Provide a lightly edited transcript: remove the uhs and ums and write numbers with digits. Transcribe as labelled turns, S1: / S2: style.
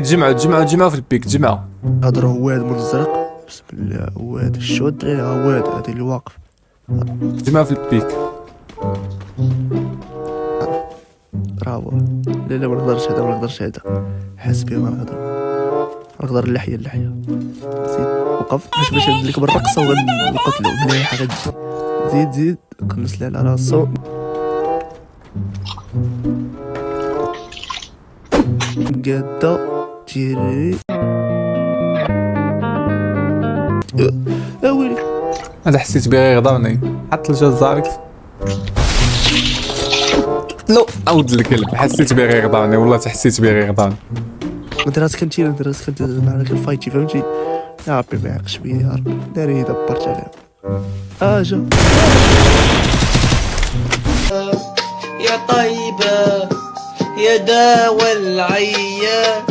S1: تجمعوا في البيك تجمعوا.
S2: هضر هواد من الزرق، بسم الله. هواد الشود غير هواد هادي اللي واقف.
S1: تجمعوا في البيك.
S2: برافو. لا ما نقدرش هذا، ما نقدرش هذا. حسبي ما نقدر اللحية زيد وقف باش ندلك بالرقصة ونقتلو مليح. غادي زيد قنص لي على راسو. قادا تيري ويلي.
S1: انا حسيت بيه يغضبني. حط الجزارك لو عاود الكلب. حسيت بيه يغضبني والله، حسيت بيه يغضبني.
S2: انت راسك انت معك الفايتي فهمتي. يا ربي ما يعقش بيا يا ربي. داري دبرت عليه. جا
S3: يا طيبة يا داوى العيانة